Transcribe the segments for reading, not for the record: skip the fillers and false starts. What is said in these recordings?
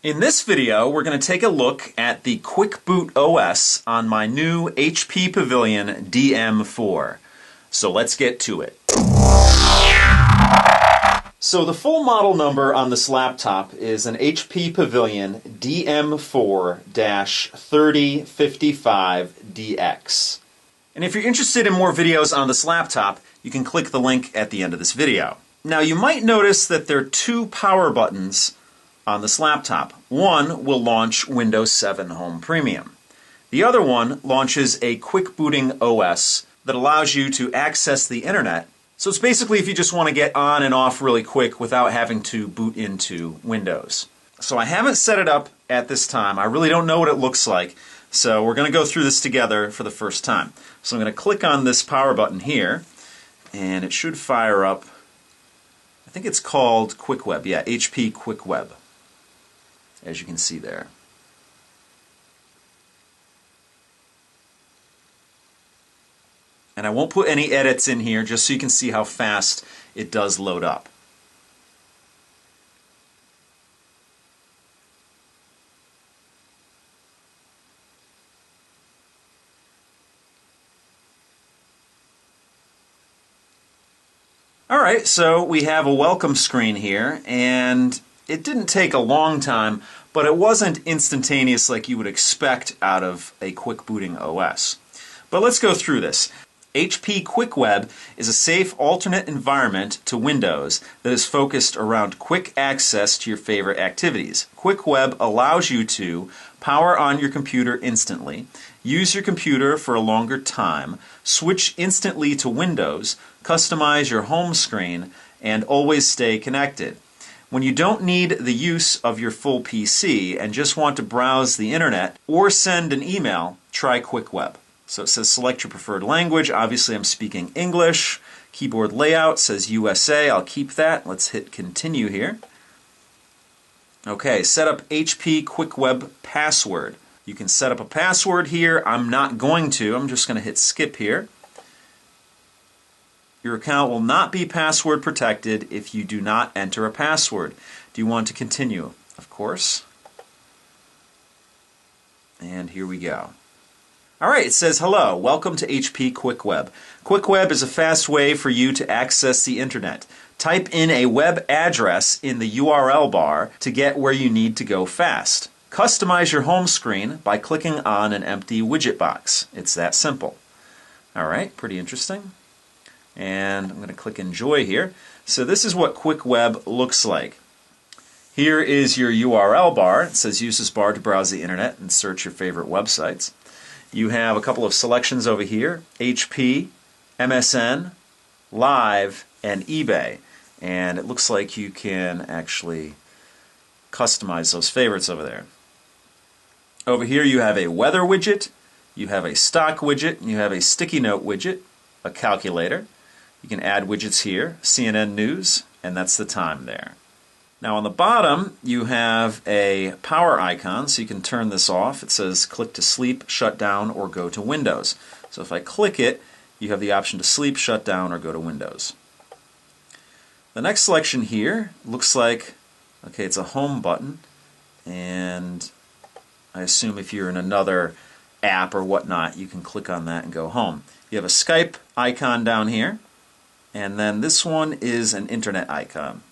In this video, we're going to take a look at the Quick Boot OS on my new HP Pavilion DM4. So let's get to it. So the full model number on this laptop is an HP Pavilion DM4-3055DX. And if you're interested in more videos on this laptop, you can click the link at the end of this video. Now you might notice that there are two power buttons on this laptop. One will launch Windows 7 Home Premium. The other one launches a quick booting OS that allows you to access the internet. So it's basically if you just want to get on and off really quick without having to boot into Windows. So I haven't set it up at this time. I really don't know what it looks like. So we're going to go through this together for the first time. So I'm going to click on this power button here, and it should fire up. I think it's called QuickWeb. Yeah, HP QuickWeb, as you can see there. And I won't put any edits in here just so you can see how fast it does load up. Alright, so we have a welcome screen here, and it didn't take a long time, but it wasn't instantaneous like you would expect out of a quick booting OS. But let's go through this. HP QuickWeb is a safe alternate environment to Windows that is focused around quick access to your favorite activities. QuickWeb allows you to power on your computer instantly, use your computer for a longer time, switch instantly to Windows, customize your home screen, and always stay connected. When you don't need the use of your full PC and just want to browse the internet or send an email, try QuickWeb. So it says select your preferred language. Obviously I'm speaking English. Keyboard layout says USA. I'll keep that. Let's hit continue here. Okay, set up HP QuickWeb password. You can set up a password here. I'm not going to. I'm just going to hit skip here. Your account will not be password protected if you do not enter a password. Do you want to continue? Of course. And here we go. Alright, it says hello, welcome to HP QuickWeb. QuickWeb is a fast way for you to access the internet. Type in a web address in the URL bar to get where you need to go fast. Customize your home screen by clicking on an empty widget box. It's that simple. Alright, pretty interesting. And I'm going to click enjoy here. So this is what QuickWeb looks like. Here is your URL bar. It says use this bar to browse the internet and search your favorite websites. You have a couple of selections over here, HP, MSN, Live, and eBay. And it looks like you can actually customize those favorites over there. Over here you have a weather widget, you have a stock widget, and you have a sticky note widget, a calculator. You can add widgets here, CNN News, and that's the time there. Now on the bottom you have a power icon, so you can turn this off. It says click to sleep, shut down, or go to Windows. So if I click it, you have the option to sleep, shut down, or go to Windows. The next selection here looks like, okay, it's a home button, and I assume if you're in another app or whatnot, you can click on that and go home. You have a Skype icon down here, and then this one is an internet icon.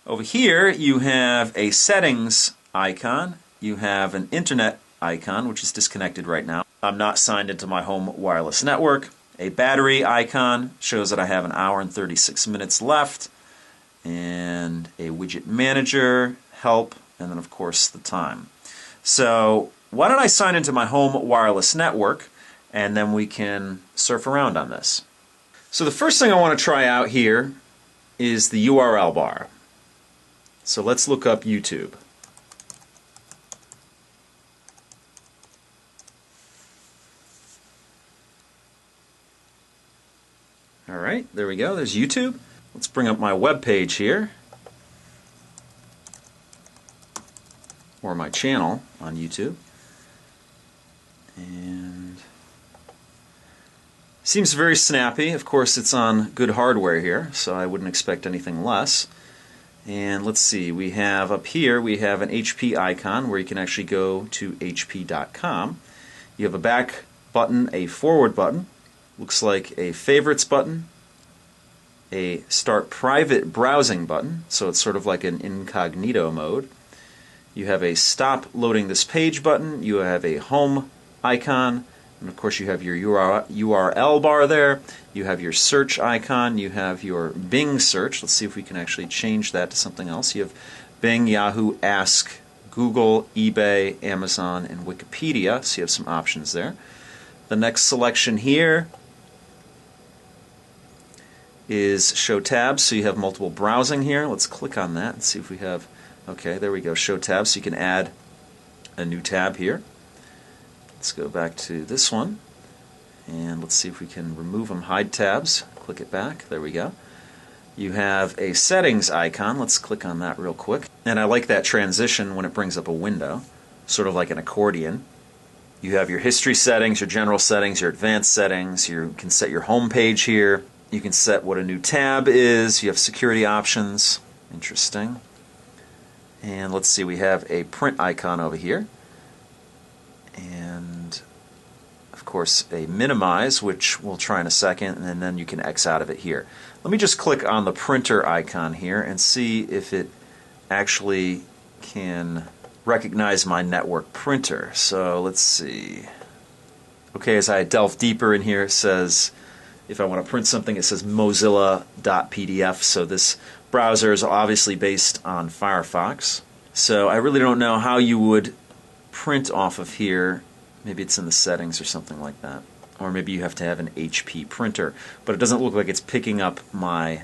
Over here you have a settings icon, you have an internet icon which is disconnected right now. I'm not signed into my home wireless network. A battery icon shows that I have 1 hour and 36 minutes left, and a widget manager, help, and then of course the time. So why don't I sign into my home wireless network and then we can surf around on this. So the first thing I want to try out here is the URL bar. So let's look up YouTube. Alright, there we go. There's YouTube. Let's bring up my web page here, or my channel on YouTube. And seems very snappy. Of course, it's on good hardware here, so I wouldn't expect anything less. And let's see, we have up here, we have an HP icon where you can actually go to hp.com. You have a back button, a forward button, looks like a favorites button, a start private browsing button, so it's sort of like an incognito mode. You have a stop loading this page button, you have a home icon, and of course you have your URL bar there, you have your search icon, you have your Bing search. Let's see if we can actually change that to something else. You have Bing, Yahoo, Ask, Google, eBay, Amazon, and Wikipedia, so you have some options there. The next selection here is show tabs, so you have multiple browsing here. Let's click on that and see if we have, okay, there we go, show tabs, so you can add a new tab here. Let's go back to this one, and let's see if we can remove them. Hide tabs, click it back, there we go. You have a settings icon, let's click on that real quick. And I like that transition when it brings up a window, sort of like an accordion. You have your history settings, your general settings, your advanced settings, you can set your home page here, you can set what a new tab is, you have security options, interesting. And let's see, we have a print icon over here. And of course a minimize, which we'll try in a second, and then you can X out of it here. Let me just click on the printer icon here and see if it actually can recognize my network printer. So let's see. Okay, as I delve deeper in here, it says if I want to print something, it says mozilla.pdf, so this browser is obviously based on Firefox. So I really don't know how you would print off of here. Maybe it's in the settings or something like that. Or maybe you have to have an HP printer. But it doesn't look like it's picking up my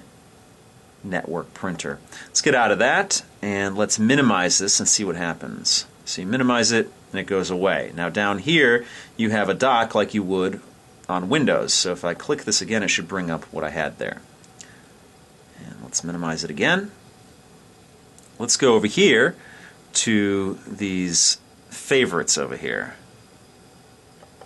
network printer. Let's get out of that and let's minimize this and see what happens. So you minimize it and it goes away. Now down here you have a dock like you would on Windows. So if I click this again, it should bring up what I had there. And let's minimize it again. Let's go over here to these favorites over here.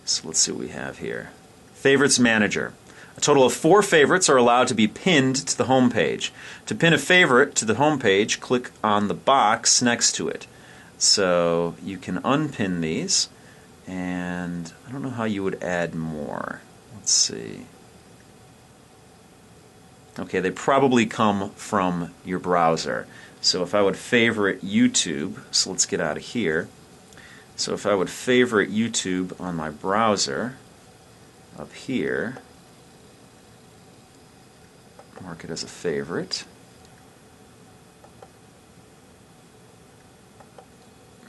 So let's see what we have here. Favorites Manager. A total of 4 favorites are allowed to be pinned to the home page. To pin a favorite to the home page, click on the box next to it. So you can unpin these, and I don't know how you would add more. Let's see. Okay, they probably come from your browser. So if I would favorite YouTube, so let's get out of here. So if I would favorite YouTube on my browser, up here, mark it as a favorite,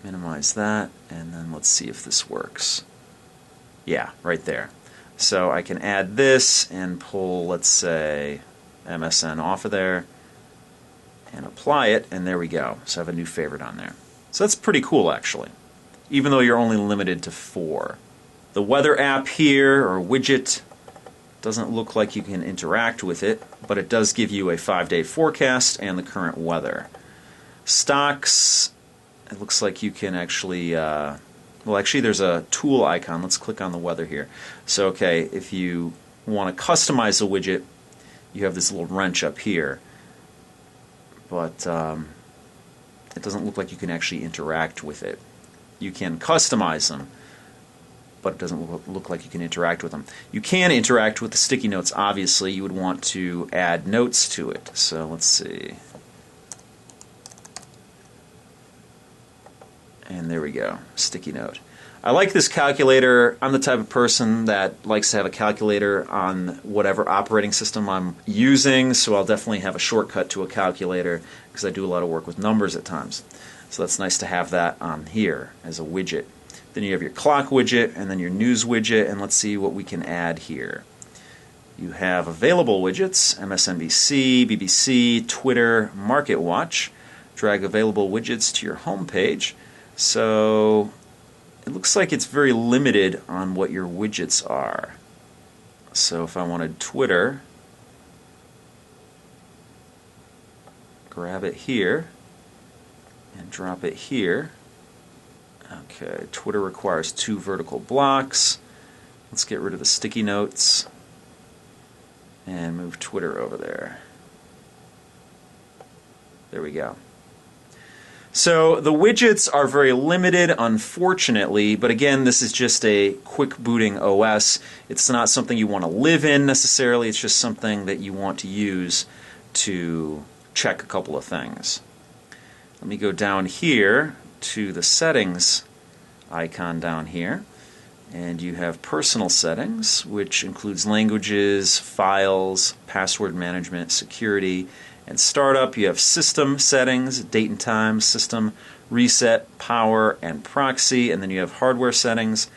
minimize that, and then let's see if this works. Yeah, right there. So I can add this and pull, let's say, MSN off of there, and apply it, and there we go. So I have a new favorite on there. So that's pretty cool, actually, even though you're only limited to 4. The weather app here, or widget, doesn't look like you can interact with it, but it does give you a 5-day forecast and the current weather. Stocks, it looks like you can actually, well actually there's a tool icon. Let's click on the weather here. So okay, if you want to customize the widget, you have this little wrench up here, but it doesn't look like you can actually interact with it. You can customize them, but it doesn't look like you can interact with them. You can interact with the sticky notes, obviously. You would want to add notes to it. So let's see. And there we go, sticky note. I like this calculator. I'm the type of person that likes to have a calculator on whatever operating system I'm using, so I'll definitely have a shortcut to a calculator because I do a lot of work with numbers at times. So that's nice to have that on here as a widget. Then you have your clock widget and then your news widget, and let's see what we can add here. You have available widgets, MSNBC, BBC, Twitter, MarketWatch. Drag available widgets to your home page. So it looks like it's very limited on what your widgets are. So if I wanted Twitter, grab it here and drop it here. Okay, Twitter requires 2 vertical blocks. Let's get rid of the sticky notes and move Twitter over there. There we go. So the widgets are very limited, unfortunately, but again, this is just a quick booting OS. It's not something you want to live in necessarily, it's just something that you want to use to check a couple of things. Let me go down here to the settings icon down here, and you have personal settings, which includes languages, files, password management, security, and startup. You have system settings, date and time, system, reset, power, and proxy, and then you have hardware settings,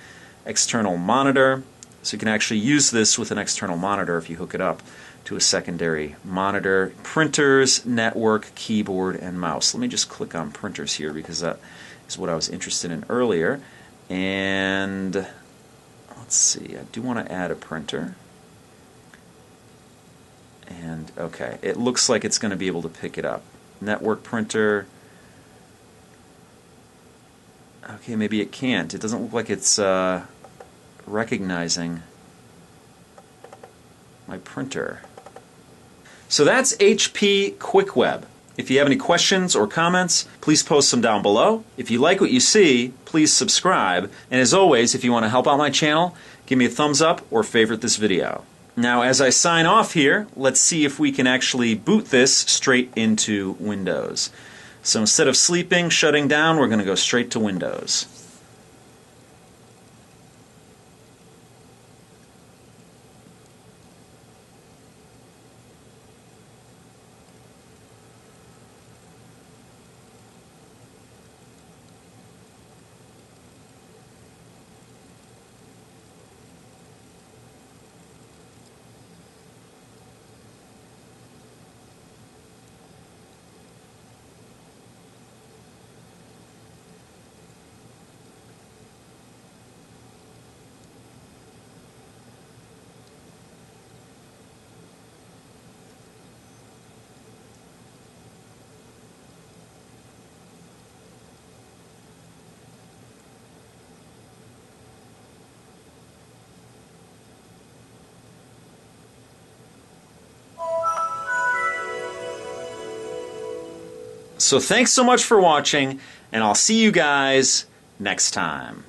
external monitor. So you can actually use this with an external monitor if you hook it up to a secondary monitor. Printers, network, keyboard, and mouse. Let me just click on printers here because that is what I was interested in earlier. And let's see, I do want to add a printer. And okay, it looks like it's going to be able to pick it up. Network printer. Okay, maybe it can't. It doesn't look like it's recognizing my printer. So that's HP QuickWeb. If you have any questions or comments, please post them down below. If you like what you see, please subscribe. And as always, if you want to help out my channel, give me a thumbs up or favorite this video. Now, as I sign off here, let's see if we can actually boot this straight into Windows. So instead of sleeping, shutting down, we're going to go straight to Windows. So thanks so much for watching, and I'll see you guys next time.